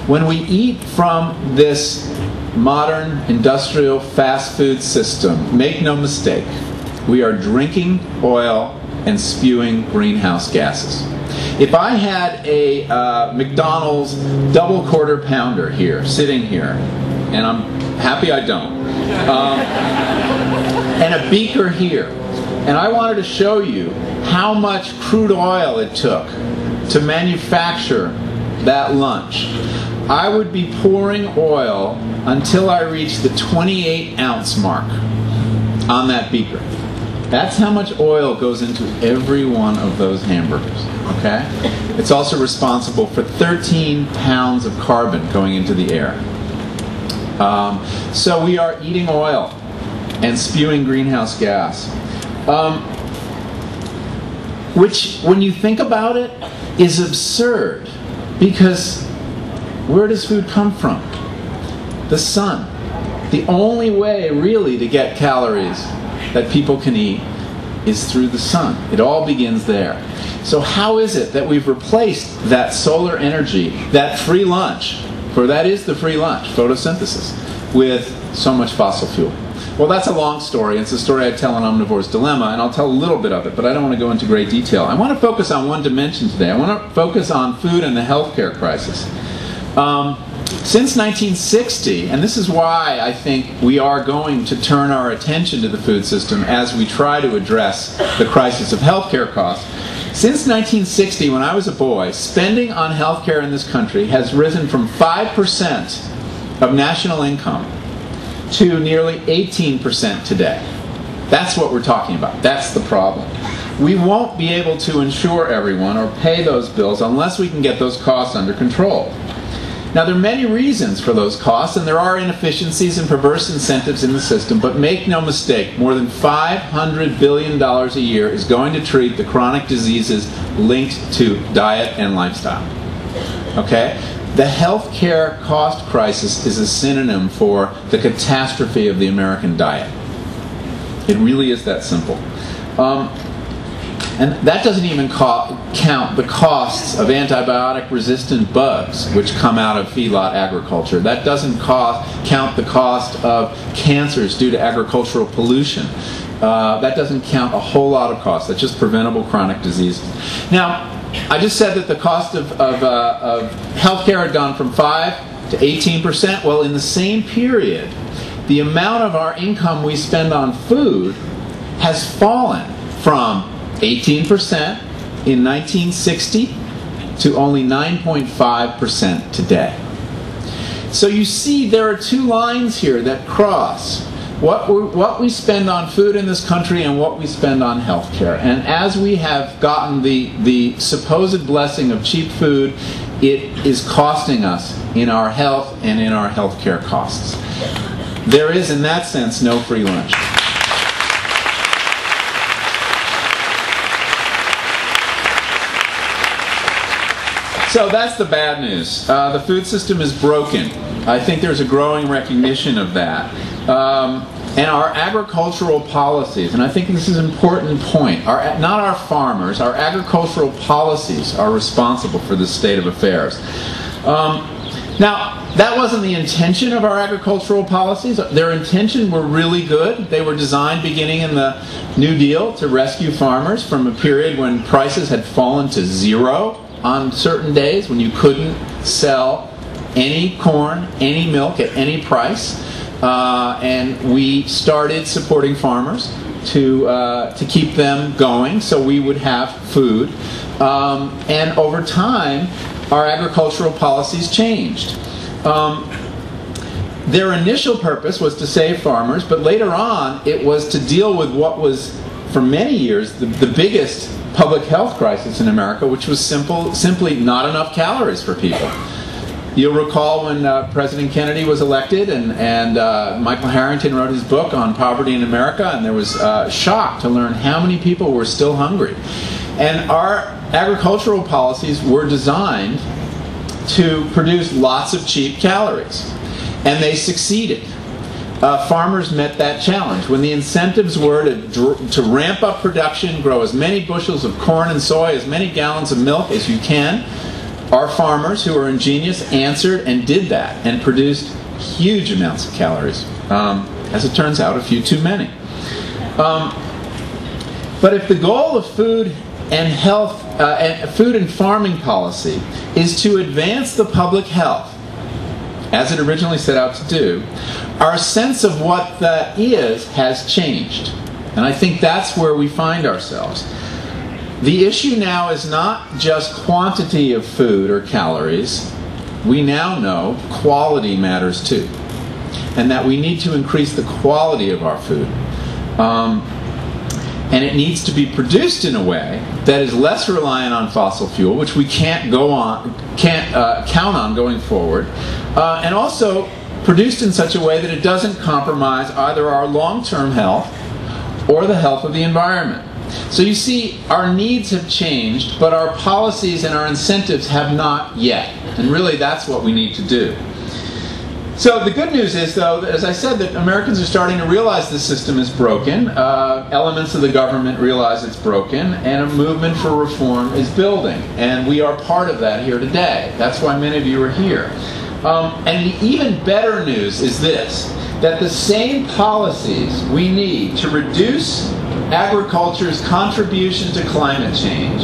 When we eat from this modern industrial fast food system, make no mistake, we are drinking oil and spewing greenhouse gases. If I had a McDonald's double quarter pounder here, sitting here, and I'm happy I don't, and a beaker here, and I wanted to show you how much crude oil it took to manufacture that lunch, I would be pouring oil until I reached the 28-ounce mark on that beaker. That's how much oil goes into every one of those hamburgers, okay? It's also responsible for 13 pounds of carbon going into the air. So we are eating oil and spewing greenhouse gas, which, when you think about it, is absurd, because where does food come from? The sun. The only way, really, to get calories that people can eat is through the sun. It all begins there. So how is it that we've replaced that solar energy, that free lunch, for that is the free lunch, photosynthesis, with so much fossil fuel? Well, that's a long story. It's a story I tell in Omnivore's Dilemma, and I'll tell a little bit of it, but I don't want to go into great detail. I want to focus on one dimension today. I want to focus on food and the healthcare crisis. Since 1960, and this is why I think we are going to turn our attention to the food system as we try to address the crisis of healthcare costs. Since 1960, when I was a boy, spending on healthcare in this country has risen from 5% of national income to nearly 18% today. That's what we're talking about. That's the problem. We won't be able to insure everyone or pay those bills unless we can get those costs under control. Now, there are many reasons for those costs, and there are inefficiencies and perverse incentives in the system, but make no mistake, more than $500 billion a year is going to treat the chronic diseases linked to diet and lifestyle. Okay? The healthcare cost crisis is a synonym for the catastrophe of the American diet. It really is that simple. And that doesn't even count the costs of antibiotic-resistant bugs, which come out of feedlot agriculture. That doesn't count the cost of cancers due to agricultural pollution. That doesn't count a whole lot of costs. That's just preventable chronic diseases. Now, I just said that the cost of healthcare had gone from 5 to 18%. Well, in the same period, the amount of our income we spend on food has fallen from 18% in 1960 to only 9.5% today. So you see there are two lines here that cross what we spend on food in this country and what we spend on healthcare. And as we have gotten the supposed blessing of cheap food, it is costing us in our health and in our healthcare costs. There is, in that sense, no free lunch. So that's the bad news. The food system is broken. I think there's a growing recognition of that. And our agricultural policies, and I think this is an important point, not our farmers, our agricultural policies are responsible for this state of affairs. Now, that wasn't the intention of our agricultural policies. Their intention were really good. They were designed beginning in the New Deal to rescue farmers from a period when prices had fallen to zero on certain days, when you couldn't sell any corn, any milk at any price. And we started supporting farmers to keep them going so we would have food. And over time, our agricultural policies changed. Their initial purpose was to save farmers, but later on it was to deal with what was, for many years, the biggest public health crisis in America, which was simply not enough calories for people. You'll recall when President Kennedy was elected and Michael Harrington wrote his book on poverty in America, and there was shock to learn how many people were still hungry. And our agricultural policies were designed to produce lots of cheap calories, and they succeeded. Farmers met that challenge. When the incentives were to ramp up production, grow as many bushels of corn and soy, as many gallons of milk as you can, Our farmers, who are ingenious, answered and did that and produced huge amounts of calories. As it turns out, a few too many. But if the goal of food and health, food and farming policy is to advance the public health, as it originally set out to do, our sense of what that is has changed. And I think that's where we find ourselves. The issue now is not just quantity of food or calories. We now know quality matters too, and that we need to increase the quality of our food. And it needs to be produced in a way that is less reliant on fossil fuel, which we can't count on going forward, and also produced in such a way that it doesn't compromise either our long-term health or the health of the environment. So you see, our needs have changed, but our policies and our incentives have not yet. And really, that's what we need to do. So the good news is, though, that, as I said, that Americans are starting to realize the system is broken. Elements of the government realize it's broken, and a movement for reform is building. And we are part of that here today. That's why many of you are here. And the even better news is this, that the same policies we need to reduce agriculture's contribution to climate change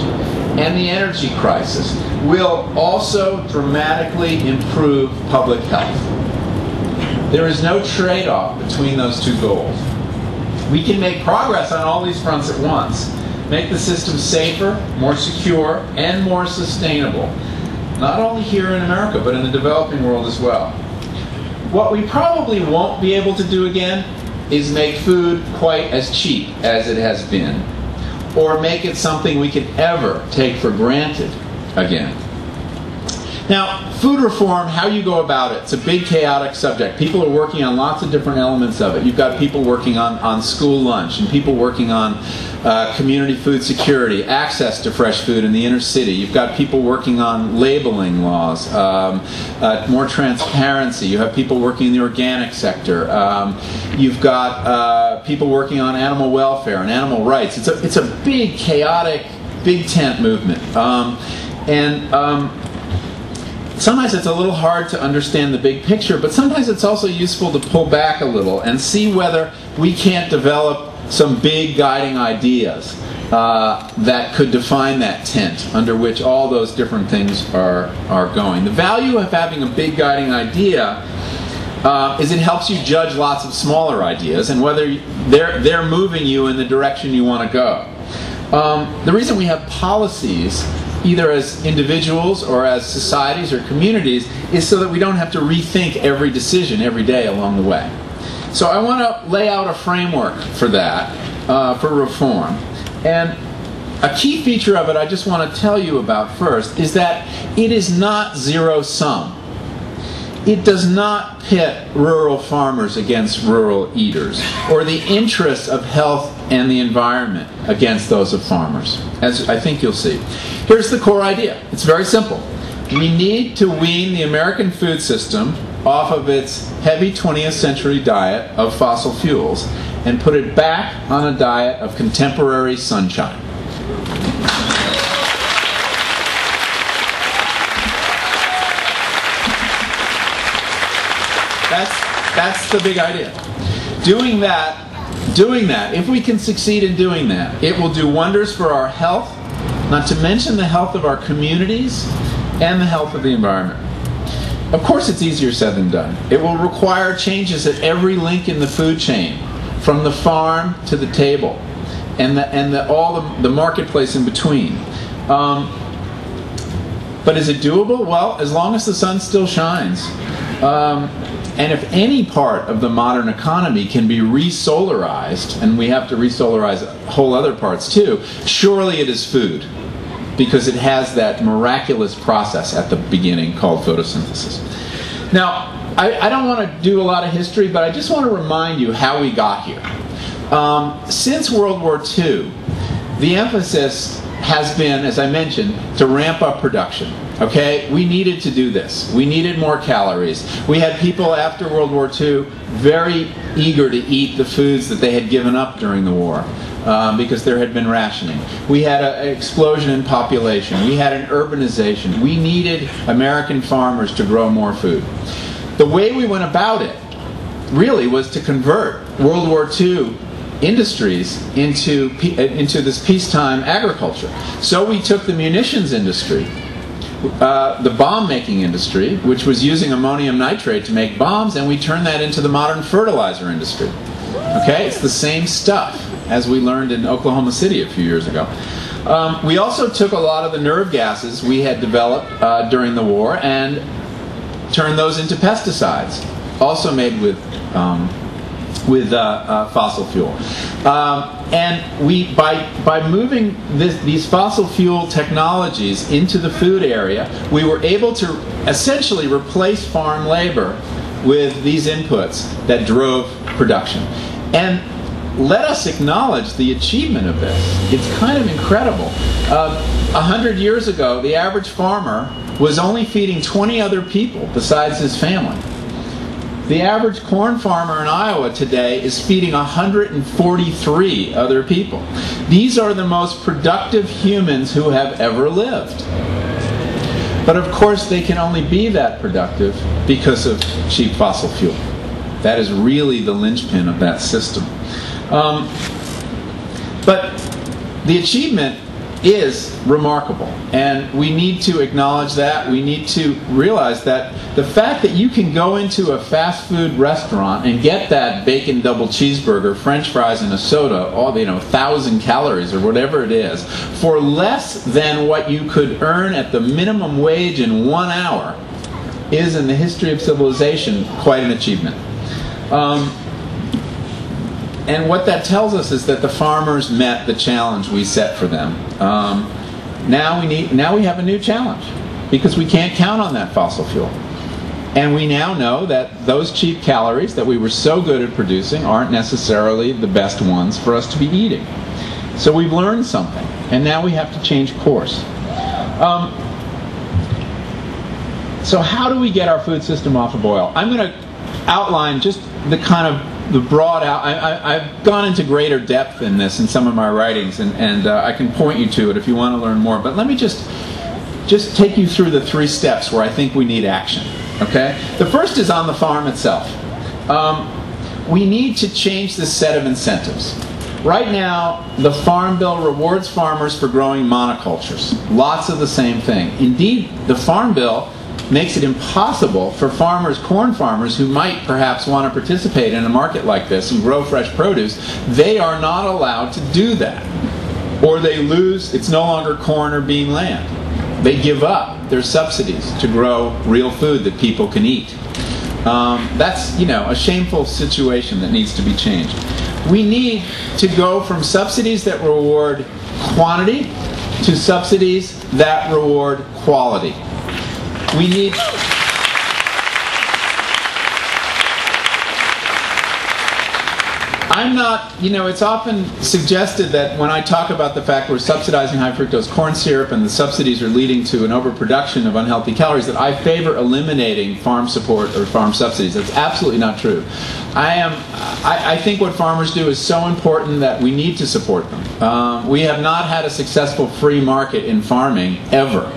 and the energy crisis will also dramatically improve public health. There is no trade-off between those two goals. We can make progress on all these fronts at once, make the system safer, more secure, and more sustainable, not only here in America, but in the developing world as well. What we probably won't be able to do again is make food quite as cheap as it has been, or make it something we can ever take for granted again. Now, food reform, how you go about it, it's a big chaotic subject. People are working on lots of different elements of it. You've got people working on school lunch, and people working on community food security, access to fresh food in the inner city. You've got people working on labeling laws, more transparency. You have people working in the organic sector. You've got people working on animal welfare and animal rights. It's a big, chaotic, big tent movement. Sometimes it's a little hard to understand the big picture, but sometimes it's also useful to pull back a little and see whether we can't develop some big guiding ideas that could define that tent under which all those different things are going. The value of having a big guiding idea is it helps you judge lots of smaller ideas and whether they're moving you in the direction you want to go. The reason we have policies, either as individuals or as societies or communities, is so that we don't have to rethink every decision every day along the way. So I want to lay out a framework for that, for reform. And a key feature of it I just want to tell you about first is that it is not zero-sum. It does not pit rural farmers against rural eaters, or the interests of health and the environment against those of farmers, as I think you'll see. Here's the core idea. It's very simple. We need to wean the American food system off of its heavy 20th century diet of fossil fuels and put it back on a diet of contemporary sunshine. That's the big idea. Doing that, if we can succeed in doing that, it will do wonders for our health, not to mention the health of our communities and the health of the environment. Of course, it's easier said than done. It will require changes at every link in the food chain, from the farm to the table, and all the marketplace in between. But is it doable? Well, as long as the sun still shines. And if any part of the modern economy can be re-solarized, and we have to re-solarize whole other parts too, surely it is food, because it has that miraculous process at the beginning called photosynthesis. Now, I don't want to do a lot of history, but I just want to remind you how we got here. Since World War II, the emphasis has been, as I mentioned, to ramp up production. Okay, we needed to do this. We needed more calories. We had people after World War II very eager to eat the foods that they had given up during the war. because there had been rationing. We had an explosion in population. We had an urbanization. We needed American farmers to grow more food. The way we went about it really was to convert World War II industries into this peacetime agriculture. So we took the munitions industry, the bomb-making industry, which was using ammonium nitrate to make bombs, and we turned that into the modern fertilizer industry. Okay, it's the same stuff as we learned in Oklahoma City a few years ago. We also took a lot of the nerve gases we had developed during the war and turned those into pesticides, also made with fossil fuel. And we, by moving these fossil fuel technologies into the food area, we were able to essentially replace farm labor with these inputs that drove production. And let us acknowledge the achievement of this. It's kind of incredible. 100 years ago, the average farmer was only feeding 20 other people besides his family. The average corn farmer in Iowa today is feeding 143 other people. These are the most productive humans who have ever lived. But of course they can only be that productive because of cheap fossil fuel. That is really the linchpin of that system. But the achievement is remarkable, and we need to acknowledge that. We need to realize that the fact that you can go into a fast food restaurant and get that bacon double cheeseburger, french fries, and a soda, all 1,000 calories or whatever it is, for less than what you could earn at the minimum wage in 1 hour is, in the history of civilization, quite an achievement. And what that tells us is that the farmers met the challenge we set for them. Now we have a new challenge, because we can't count on that fossil fuel. And we now know that those cheap calories that we were so good at producing aren't necessarily the best ones for us to be eating. So we've learned something, and now we have to change course. So how do we get our food system off of oil? I'm going to outline just the kind of the broad out. I've gone into greater depth in this in some of my writings, and I can point you to it if you want to learn more. But let me just take you through the 3 steps where I think we need action. Okay? The first is on the farm itself. We need to change this set of incentives. Right now, the Farm Bill rewards farmers for growing monocultures. Lots of the same thing. Indeed, the Farm Bill makes it impossible for farmers, corn farmers, who might perhaps want to participate in a market like this and grow fresh produce. They are not allowed to do that. Or they lose, it's no longer corn or bean land. They give up their subsidies to grow real food that people can eat. That's, a shameful situation that needs to be changed. We need to go from subsidies that reward quantity to subsidies that reward quality. We need... I'm not, it's often suggested that when I talk about the fact we're subsidizing high fructose corn syrup and the subsidies are leading to an overproduction of unhealthy calories, that I favor eliminating farm support or farm subsidies. That's absolutely not true. I think what farmers do is so important that we need to support them. We have not had a successful free market in farming ever.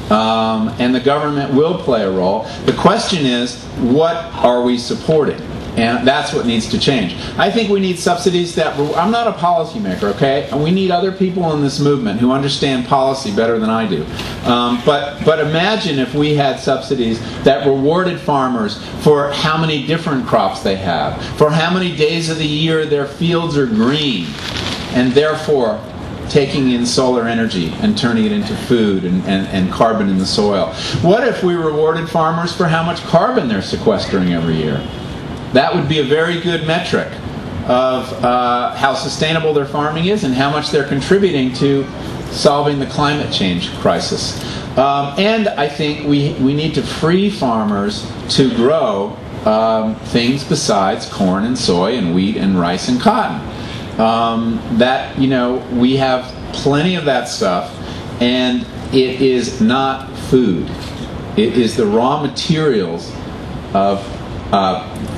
And the government will play a role. The question is, what are we supporting? And that's what needs to change. I think we need subsidies that... I'm not a policymaker, okay? And we need other people in this movement who understand policy better than I do. But imagine if we had subsidies that rewarded farmers for how many different crops they have, for how many days of the year their fields are green, and therefore taking in solar energy and turning it into food and carbon in the soil. What if we rewarded farmers for how much carbon they're sequestering every year? That would be a very good metric of how sustainable their farming is and how much they're contributing to solving the climate change crisis. And I think we need to free farmers to grow things besides corn and soy and wheat and rice and cotton. We have plenty of that stuff, and it is not food. It is the raw materials of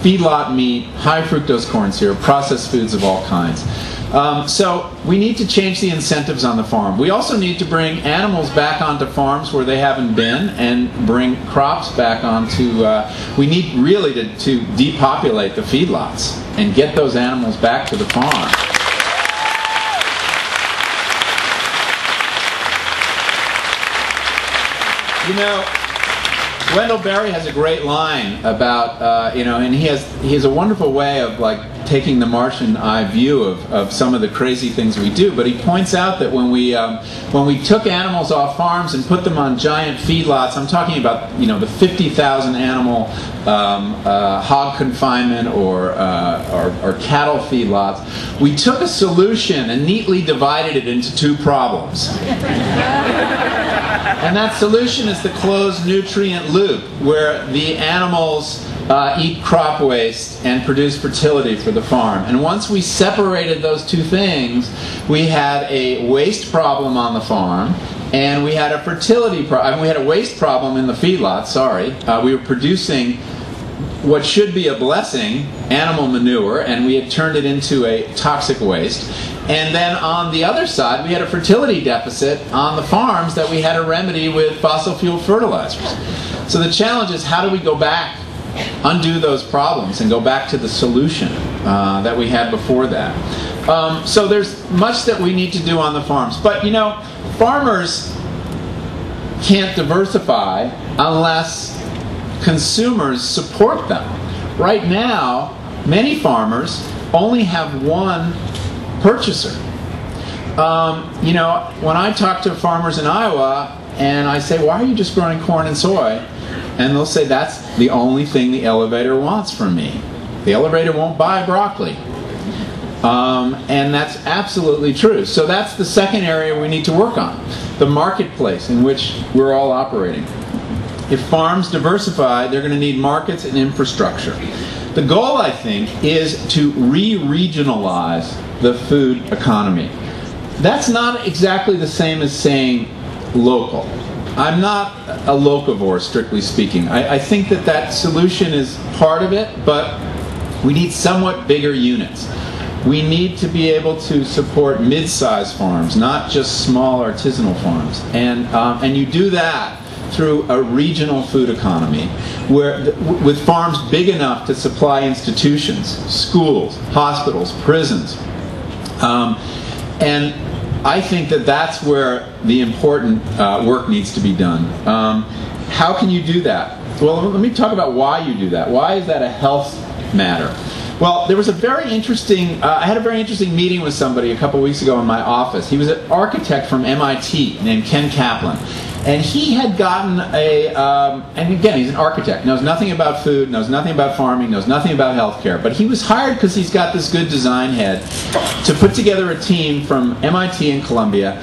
feedlot meat, high fructose corn syrup, processed foods of all kinds. So we need to change the incentives on the farm. We also need to bring animals back onto farms where they haven't been, and bring crops back onto, we need really to depopulate the feedlots and get those animals back to the farm. You know, Wendell Berry has a great line about, and he has a wonderful way of like taking the Martian eye view of some of the crazy things we do. But he points out that when we took animals off farms and put them on giant feedlots, I'm talking about the 50,000 animal hog confinement or cattle feedlots, we took a solution and neatly divided it into two problems. And that solution is the closed nutrient loop, where the animals eat crop waste and produce fertility for the farm. And once we separated those two things, we had a waste problem on the farm, and we had a fertility problem. We had a waste problem in the feedlot. Sorry, we were producing what should be a blessing, animal manure, and we had turned it into a toxic waste. And then on the other side, we had a fertility deficit on the farms that we had to remedy with fossil fuel fertilizers. So the challenge is, how do we go back, undo those problems, and go back to the solution that we had before that? So there's much that we need to do on the farms. But farmers can't diversify unless consumers support them. Right now, many farmers only have one purchaser. When I talk to farmers in Iowa and I say, why are you just growing corn and soy? And they'll say, that's the only thing the elevator wants from me. The elevator won't buy broccoli. And that's absolutely true. So that's the second area we need to work on, the marketplace in which we're all operating. If farms diversify, they're going to need markets and infrastructure. The goal, I think, is to re-regionalize the food economy. That's not exactly the same as saying local. I'm not a locavore, strictly speaking. I think that solution is part of it, but we need somewhat bigger units. We need to be able to support mid-sized farms, not just small artisanal farms. And you do that through a regional food economy, with farms big enough to supply institutions, schools, hospitals, prisons. And I think that's where the important work needs to be done. How can you do that? Well, let me talk about why you do that. Why is that a health matter? Well, there was a very interesting, I had a very interesting meeting with somebody a couple weeks ago in my office. He was an architect from MIT named Ken Kaplan. And he had gotten and again, he's an architect, knows nothing about food, knows nothing about farming, knows nothing about healthcare. But he was hired because he's got this good design head to put together a team from MIT and Columbia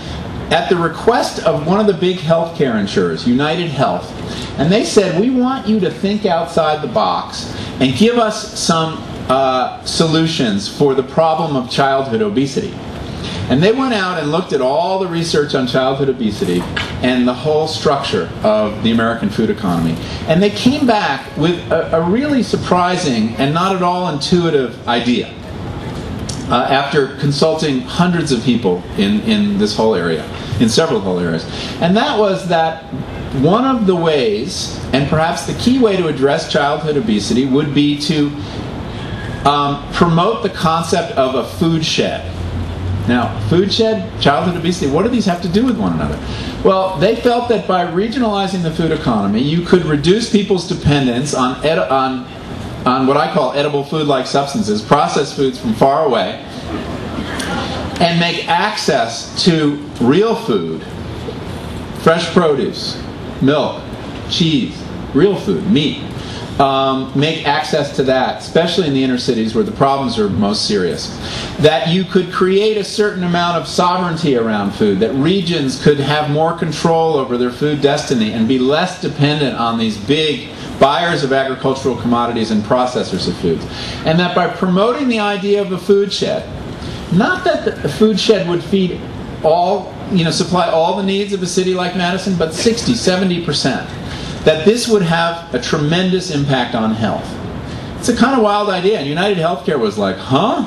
at the request of one of the big healthcare insurers, United Health. And they said, we want you to think outside the box and give us some solutions for the problem of childhood obesity. And they went out and looked at all the research on childhood obesity and the whole structure of the American food economy. And they came back with a really surprising and not at all intuitive idea after consulting hundreds of people in this whole area, in several whole areas. And that was that one of the ways, and perhaps the key way to address childhood obesity, would be to promote the concept of a food shed. Now, food shed, childhood obesity, what do these have to do with one another? Well, they felt that by regionalizing the food economy, you could reduce people's dependence on what I call edible food-like substances, processed foods from far away, and make access to real food, fresh produce, milk, cheese, real food, meat, make access to that, especially in the inner cities where the problems are most serious. That you could create a certain amount of sovereignty around food, that regions could have more control over their food destiny and be less dependent on these big buyers of agricultural commodities and processors of foods. And that by promoting the idea of a food shed, not that the food shed would feed all, supply all the needs of a city like Madison, but 60, 70%. That this would have a tremendous impact on health. It's a kind of wild idea, and United Healthcare was like, huh?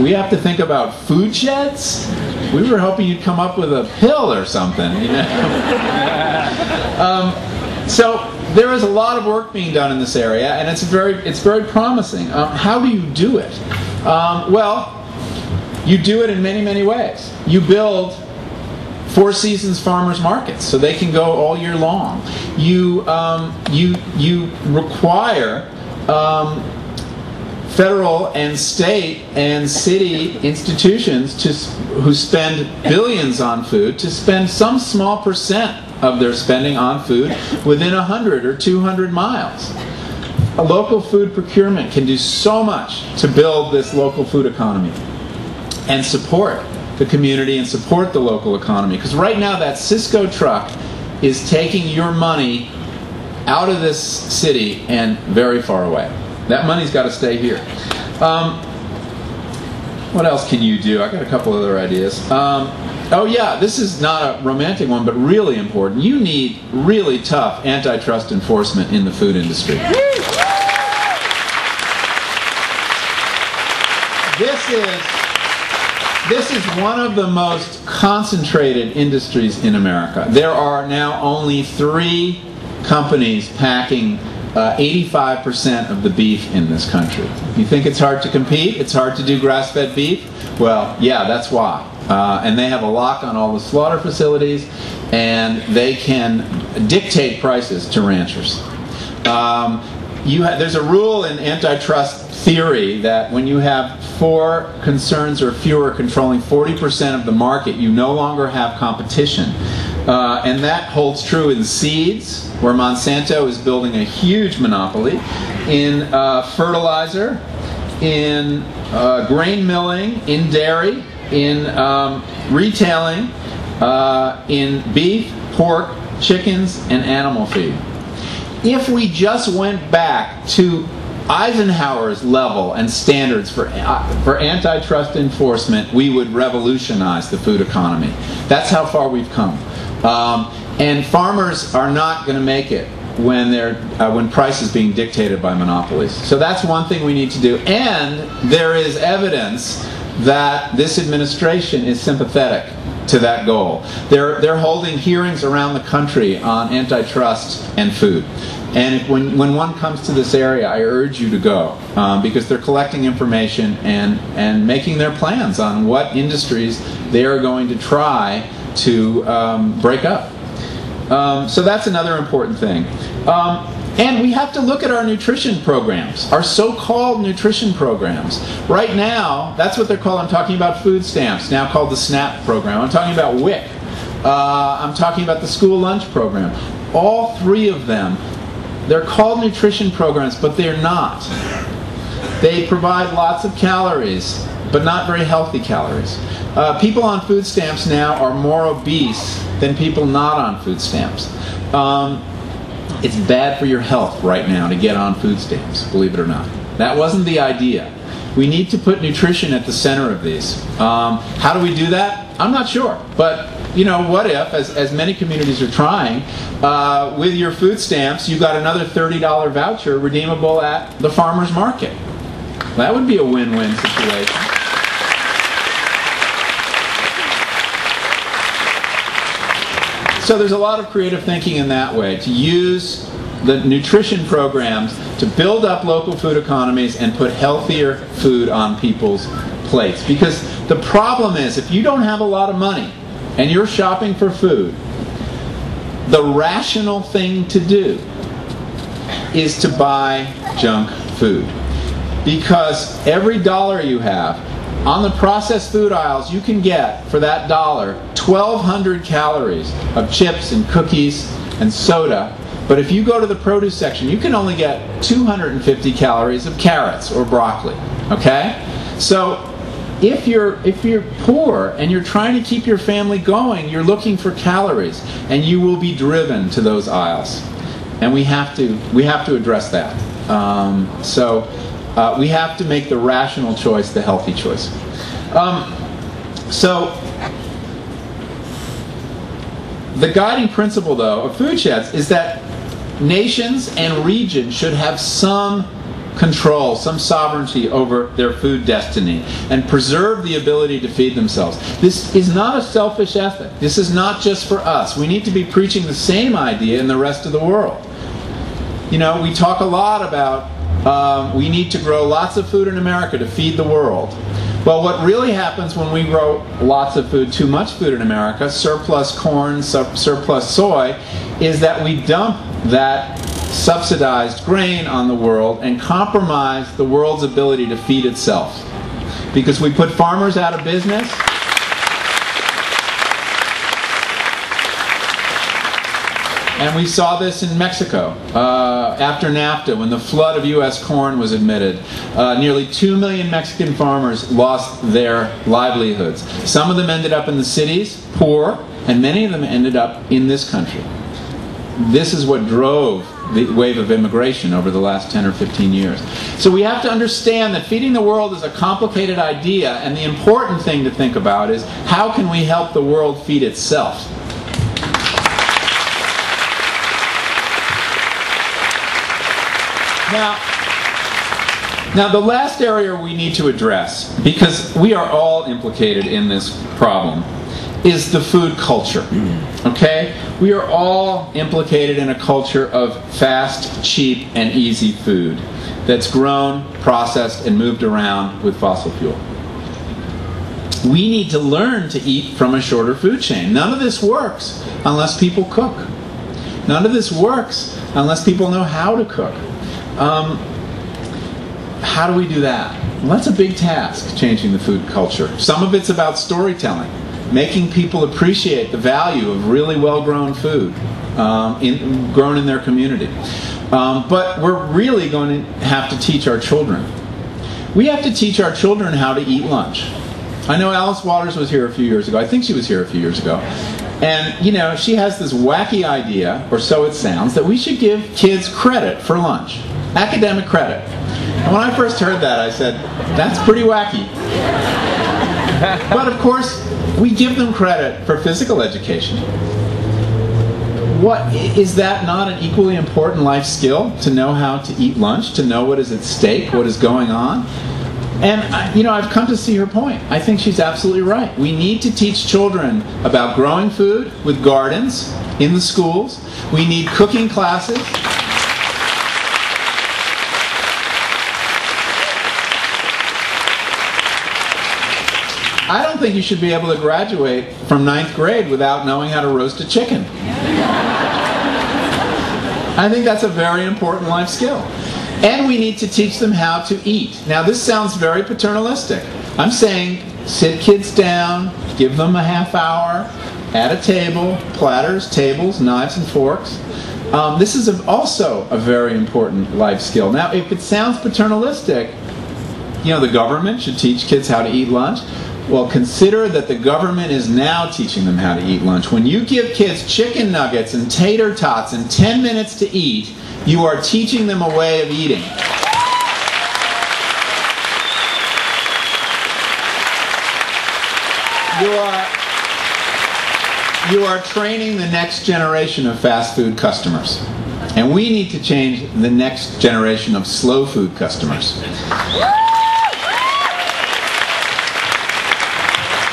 We have to think about food sheds? We were hoping you'd come up with a pill or something, you know? So there is a lot of work being done in this area, and it's very promising. How do you do it? Well, you do it in many, many ways. You build Four Seasons farmers markets so they can go all year long. You require federal and state and city institutions who spend billions on food to spend some small percent of their spending on food within 100 or 200 miles. A local food procurement can do so much to build this local food economy and support the community and support the local economy. Because right now that Cisco truck is taking your money out of this city and very far away. That money's got to stay here. What else can you do? I got a couple other ideas. Oh yeah, this is not a romantic one, but really important. You need really tough antitrust enforcement in the food industry. This is one of the most concentrated industries in America. There are now only 3 companies packing 85% of the beef in this country. You think it's hard to compete? It's hard to do grass-fed beef? Well, yeah, that's why. And they have a lock on all the slaughter facilities, and they can dictate prices to ranchers. There's a rule in antitrust theory that when you have 4 concerns or fewer controlling 40% of the market, you no longer have competition. And that holds true in seeds, where Monsanto is building a huge monopoly, in fertilizer, in grain milling, in dairy, in retailing, in beef, pork, chickens, and animal feed. If we just went back to Eisenhower's level and standards for antitrust enforcement, we would revolutionize the food economy. That's how far we've come. And farmers are not going to make it when price is being dictated by monopolies. So that's one thing we need to do. And there is evidence that this administration is sympathetic to that goal. They're holding hearings around the country on antitrust and food. And when one comes to this area, I urge you to go because they're collecting information and making their plans on what industries they are going to try to break up. So that's another important thing. And we have to look at our nutrition programs, our so-called nutrition programs. Right now, that's what they're called. I'm talking about food stamps, now called the SNAP program. I'm talking about WIC. I'm talking about the school lunch program. All 3 of them, they're called nutrition programs, but they're not. They provide lots of calories, but not very healthy calories. People on food stamps now are more obese than people not on food stamps. It's bad for your health right now to get on food stamps, believe it or not. That wasn't the idea. We need to put nutrition at the center of these. How do we do that? I'm not sure. But, you know, what if, as many communities are trying, with your food stamps, you got another $30 voucher redeemable at the farmer's market? That would be a win-win situation. So there's a lot of creative thinking in that way, to use the nutrition programs to build up local food economies and put healthier food on people's plates. Because the problem is, if you don't have a lot of money and you're shopping for food, the rational thing to do is to buy junk food. Because every dollar you have, on the processed food aisles, you can get, for that dollar, 1,200 calories of chips and cookies and soda. But if you go to the produce section, you can only get 250 calories of carrots or broccoli. Okay? So if you're poor and you're trying to keep your family going, you're looking for calories, and you will be driven to those aisles. And we have to address that. We have to make the rational choice the healthy choice. So the guiding principle, though, of food sheds is that nations and regions should have some control, some sovereignty over their food destiny, and preserve the ability to feed themselves. This is not a selfish ethic. This is not just for us. We need to be preaching the same idea in the rest of the world. You know, we talk a lot about we need to grow lots of food in America to feed the world. Well, what really happens when we grow lots of food, too much food in America, surplus corn, surplus soy, is that we dump that subsidized grain on the world and compromise the world's ability to feed itself. Because we put farmers out of business. And we saw this in Mexico after NAFTA, when the flood of U.S. corn was admitted. Nearly 2 million Mexican farmers lost their livelihoods. Some of them ended up in the cities, poor, and many of them ended up in this country. This is what drove the wave of immigration over the last 10 or 15 years. So we have to understand that feeding the world is a complicated idea, and the important thing to think about is how can we help the world feed itself? Now, the last area we need to address, because we are all implicated in this problem, is the food culture. Okay? We are all implicated in a culture of fast, cheap, and easy food that's grown, processed, and moved around with fossil fuel. We need to learn to eat from a shorter food chain. None of this works unless people cook. None of this works unless people know how to cook. How do we do that? Well, that's a big task, changing the food culture. Some of it's about storytelling, making people appreciate the value of really well-grown food grown in their community. But we're really going to have to teach our children. We have to teach our children how to eat lunch. I know Alice Waters was here a few years ago. I think she was here a few years ago. And, you know, she has this wacky idea, or so it sounds, that we should give kids credit for lunch. Academic credit. And when I first heard that, I said, that's pretty wacky. But of course, we give them credit for physical education. What is that not an equally important life skill, to know how to eat lunch, to know what is at stake, what is going on? And, you know, I've come to see her point. I think she's absolutely right. We need to teach children about growing food with gardens in the schools. We need cooking classes. I don't think you should be able to graduate from 9th grade without knowing how to roast a chicken. I think that's a very important life skill. And we need to teach them how to eat. Now, this sounds very paternalistic. I'm saying sit kids down, give them a half hour, at a table, platters, tables, knives and forks. This is also a very important life skill. Now, if it sounds paternalistic, you know, the government should teach kids how to eat lunch. Well, consider that the government is now teaching them how to eat lunch. When you give kids chicken nuggets and tater tots and 10 minutes to eat, you are teaching them a way of eating. You are training the next generation of fast food customers. And we need to change the next generation of slow food customers.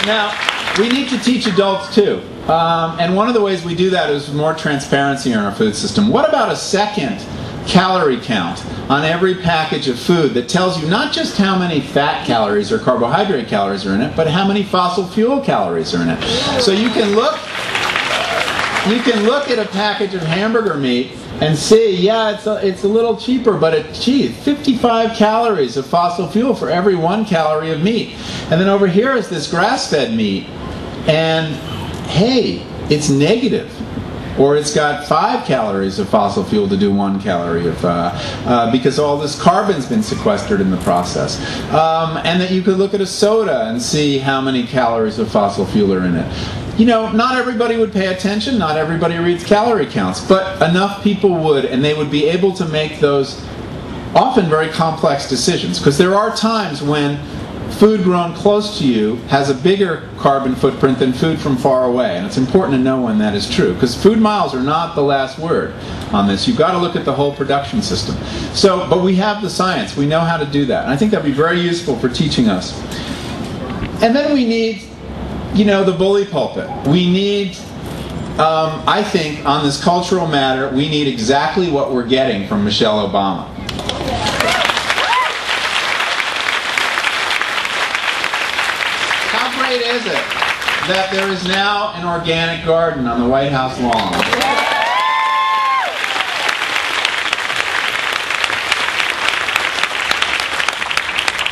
Now, we need to teach adults too. And one of the ways we do that is more transparency in our food system. What about a second calorie count on every package of food that tells you not just how many fat calories or carbohydrate calories are in it, but how many fossil fuel calories are in it? So you can look at a package of hamburger meat and see, yeah, it's a little cheaper, but geez, 55 calories of fossil fuel for every 1 calorie of meat. And then over here is this grass-fed meat, and hey, it's negative. Or it's got 5 calories of fossil fuel to do 1 calorie of, because all this carbon's been sequestered in the process. And that you could look at a soda and see how many calories of fossil fuel are in it. You know, not everybody would pay attention, not everybody reads calorie counts, but enough people would, and they would be able to make those often very complex decisions. Because there are times when food grown close to you has a bigger carbon footprint than food from far away. And it's important to know when that is true, because food miles are not the last word on this. You've got to look at the whole production system. So, but we have the science. We know how to do that. And I think that would be very useful for teaching us. And then we need, the bully pulpit. We need, I think, on this cultural matter, we need exactly what we're getting from Michelle Obama. How great is it that there is now an organic garden on the White House lawn?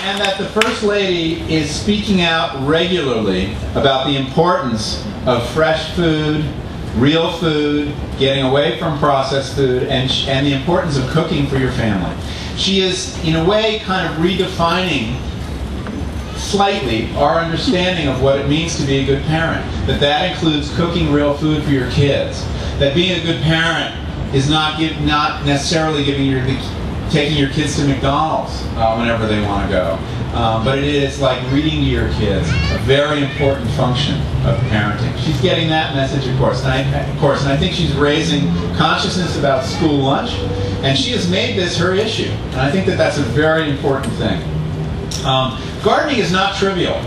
And that the First Lady is speaking out regularly about the importance of fresh food, real food, getting away from processed food, and the importance of cooking for your family. She is, in a way, kind of redefining slightly our understanding of what it means to be a good parent. That includes cooking real food for your kids. That being a good parent is not necessarily taking your kids to McDonald's whenever they want to go. But it is like reading to your kids, a very important function of parenting. She's getting that message, of course. And I think she's raising consciousness about school lunch, and she has made this her issue. And I think that that's a very important thing. Gardening is not trivial.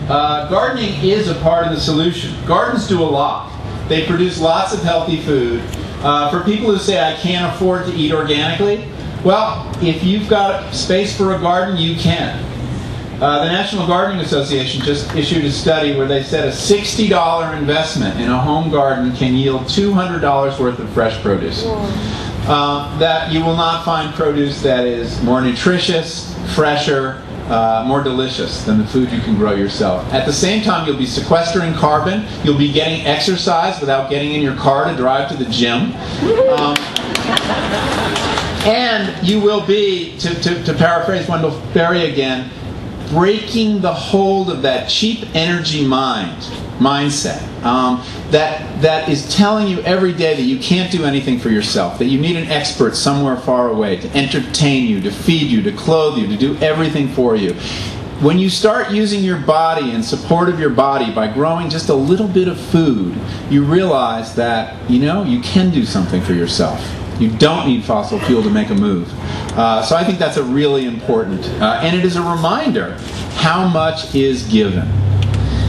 Gardening is a part of the solution. Gardens do a lot. They produce lots of healthy food. For people who say, I can't afford to eat organically, well, if you've got space for a garden, you can. The National Gardening Association just issued a study where they said a $60 investment in a home garden can yield $200 worth of fresh produce. That you will not find produce that is more nutritious, fresher, more delicious than the food you can grow yourself. At the same time, you'll be sequestering carbon. You'll be getting exercise without getting in your car to drive to the gym. And you will be, to paraphrase Wendell Berry again, breaking the hold of that cheap energy mindset that is telling you every day that you can't do anything for yourself, that you need an expert somewhere far away to entertain you, to feed you, to clothe you, to do everything for you. When you start using your body in support of your body by growing just a little bit of food, you realize that, you can do something for yourself. You don't need fossil fuel to make a move. So I think that's a really important, and it is a reminder how much is given.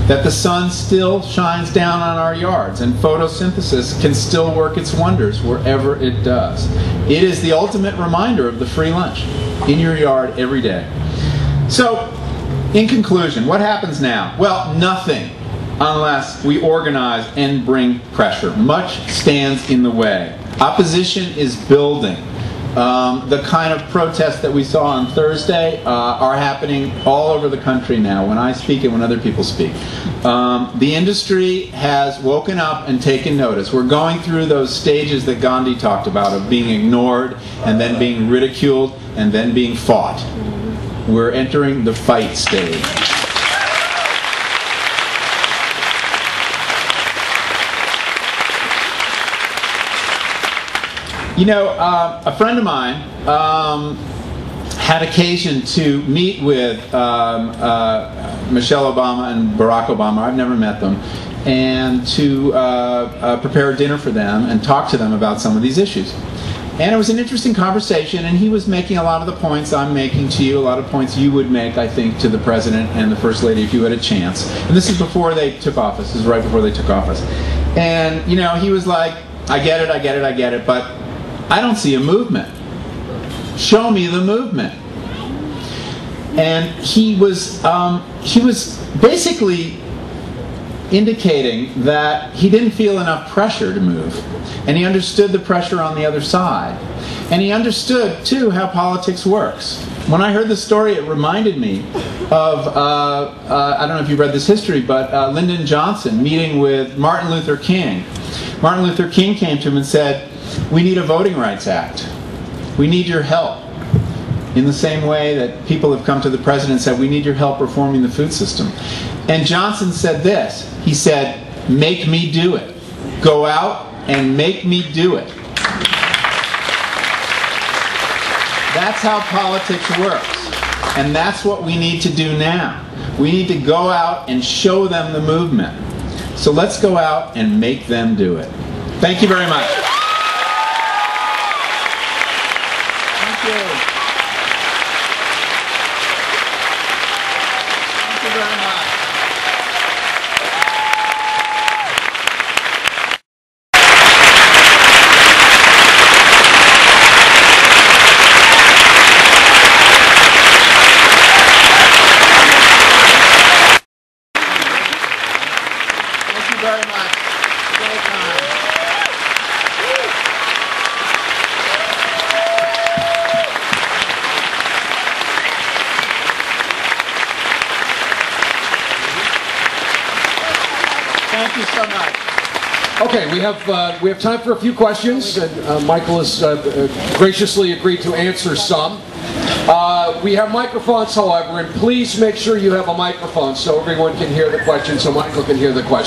That the sun still shines down on our yards, and photosynthesis can still work its wonders wherever it does. It is the ultimate reminder of the free lunch in your yard every day. So, in conclusion, what happens now? Well, nothing unless we organize and bring pressure. Much stands in the way. Opposition is building. The kind of protests that we saw on Thursday are happening all over the country now, when I speak and when other people speak. The industry has woken up and taken notice. We're going through those stages that Gandhi talked about, of being ignored and then being ridiculed and then being fought. We're entering the fight stage. A friend of mine had occasion to meet with Michelle Obama and Barack Obama. I've never met them. And to prepare dinner for them and talk to them about some of these issues. And it was an interesting conversation, and he was making a lot of the points I'm making to you, a lot of points you would make, I think, to the President and the First Lady if you had a chance. And this is before they took office. This is right before they took office. And, he was like, I get it, but I don't see a movement. Show me the movement. And he was basically indicating that he didn't feel enough pressure to move. And he understood the pressure on the other side. And he understood, too, how politics works. When I heard the story, it reminded me of, I don't know if you've read this history, but Lyndon Johnson meeting with Martin Luther King. Martin Luther King came to him and said, we need a Voting Rights Act. We need your help. In the same way that people have come to the President and said, we need your help reforming the food system. And Johnson said this. He said, make me do it. Go out and make me do it. That's how politics works. And that's what we need to do now. We need to go out and show them the movement. So let's go out and make them do it. Thank you very much. Thank you. Thank you very much. Very much. Very kind. Thank you so much. Okay, we have time for a few questions, and Michael has graciously agreed to answer some. We have microphones, however, and please make sure you have a microphone so everyone can hear the question, so Michael can hear the question.